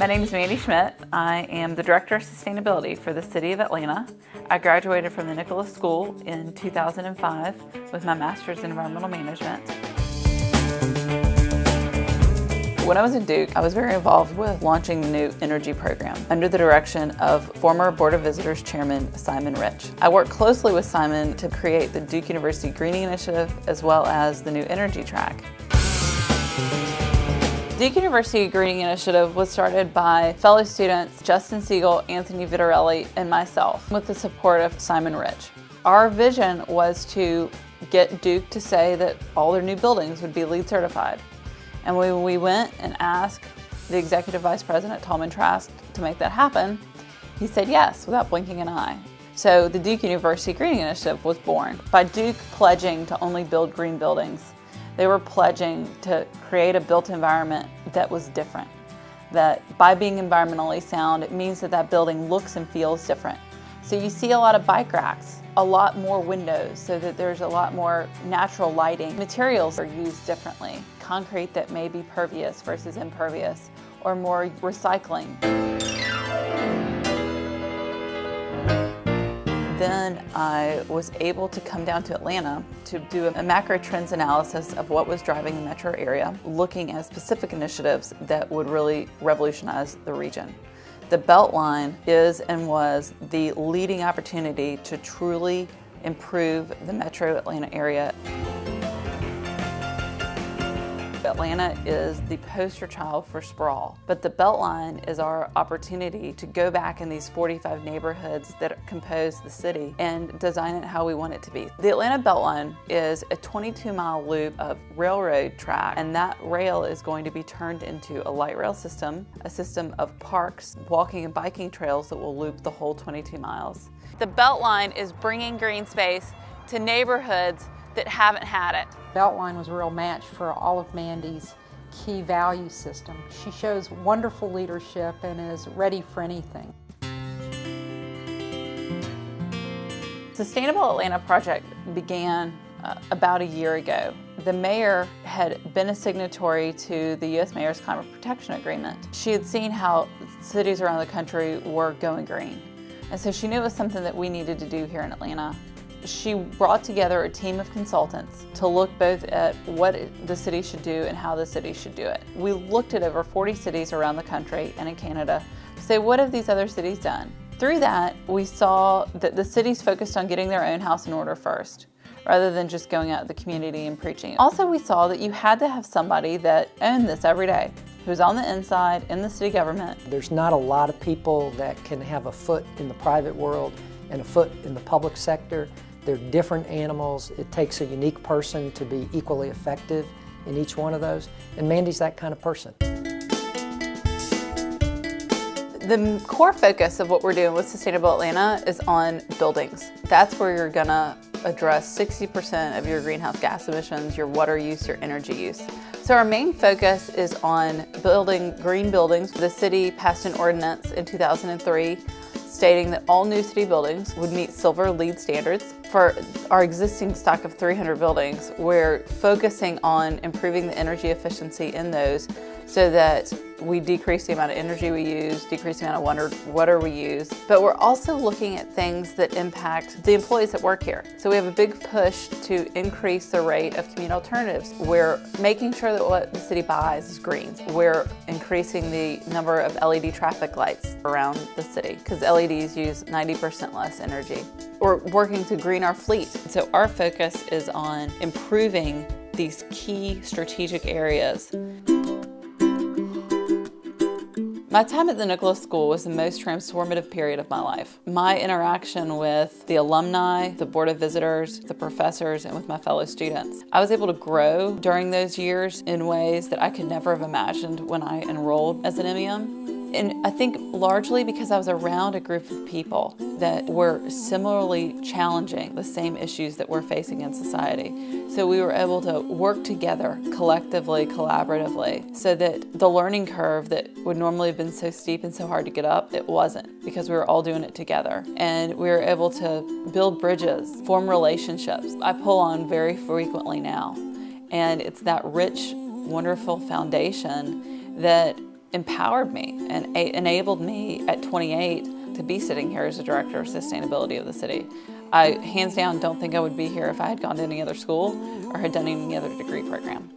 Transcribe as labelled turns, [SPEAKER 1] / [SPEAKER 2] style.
[SPEAKER 1] My name is Mandy Schmitt. I am the Director of Sustainability for the City of Atlanta. I graduated from the Nicholas School in 2005 with my Master's in Environmental Management. When I was at Duke, I was very involved with launching the new energy program under the direction of former Board of Visitors Chairman Simon Rich. I worked closely with Simon to create the Duke University Greening Initiative as well as the new energy track. Duke University Greening Initiative was started by fellow students Justin Siegel, Anthony Vitarelli, and myself with the support of Simon Rich. Our vision was to get Duke to say that all their new buildings would be LEED certified. And when we went and asked the Executive Vice President, Tallman Trask, to make that happen, he said yes without blinking an eye. So the Duke University Greening Initiative was born by Duke pledging to only build green buildings. They were pledging to create a built environment that was different. That by being environmentally sound, it means that that building looks and feels different. So you see a lot of bike racks, a lot more windows so that there's a lot more natural lighting. Materials are used differently. Concrete that may be pervious versus impervious, or more recycling. Then I was able to come down to Atlanta to do a macro trends analysis of what was driving the metro area, looking at specific initiatives that would really revolutionize the region. The Beltline is and was the leading opportunity to truly improve the metro Atlanta area. Atlanta is the poster child for sprawl, but the Beltline is our opportunity to go back in these 45 neighborhoods that compose the city and design it how we want it to be. The Atlanta Beltline is a 22-mile loop of railroad track, and that rail is going to be turned into a light rail system, a system of parks, walking and biking trails that will loop the whole 22 miles. The Beltline is bringing green space to neighborhoods that haven't had it.
[SPEAKER 2] Beltline was a real match for all of Mandy's key value system. She shows wonderful leadership and is ready for anything.
[SPEAKER 1] Sustainable Atlanta project began about a year ago. The mayor had been a signatory to the U.S. Mayor's Climate Protection Agreement. She had seen how cities around the country were going green. And so she knew it was something that we needed to do here in Atlanta. She brought together a team of consultants to look both at what the city should do and how the city should do it. We looked at over 40 cities around the country and in Canada to say, what have these other cities done? Through that, we saw that the cities focused on getting their own house in order first, rather than just going out in the community and preaching. Also, we saw that you had to have somebody that owned this every day, who's on the inside in the city government.
[SPEAKER 3] There's not a lot of people that can have a foot in the private world and a foot in the public sector. They're different animals. It takes a unique person to be equally effective in each one of those, and Mandy's that kind of person.
[SPEAKER 1] The core focus of what we're doing with Sustainable Atlanta is on buildings. That's where you're gonna address 60% of your greenhouse gas emissions, your water use, your energy use. So our main focus is on building green buildings. The city passed an ordinance in 2003 stating that all new city buildings would meet silver LEED standards. For our existing stock of 300 buildings, we're focusing on improving the energy efficiency in those so that we decrease the amount of energy we use, decrease the amount of water we use. But we're also looking at things that impact the employees that work here. So we have a big push to increase the rate of community alternatives. We're making sure that what the city buys is green. We're increasing the number of LED traffic lights around the city because LEDs use 90% less energy. We're working to green our fleet. So our focus is on improving these key strategic areas. My time at the Nicholas School was the most transformative period of my life. My interaction with the alumni, the Board of Visitors, the professors, and with my fellow students. I was able to grow during those years in ways that I could never have imagined when I enrolled as an MEM. And I think largely because I was around a group of people that were similarly challenging the same issues that we're facing in society. So we were able to work together collectively, collaboratively, so that the learning curve that would normally have been so steep and so hard to get up, it wasn't, because we were all doing it together. And we were able to build bridges, form relationships. I pull on very frequently now. And it's that rich, wonderful foundation that empowered me and enabled me at 28 to be sitting here as a director of sustainability of the city. I, hands down, don't think I would be here if I had gone to any other school or had done any other degree program.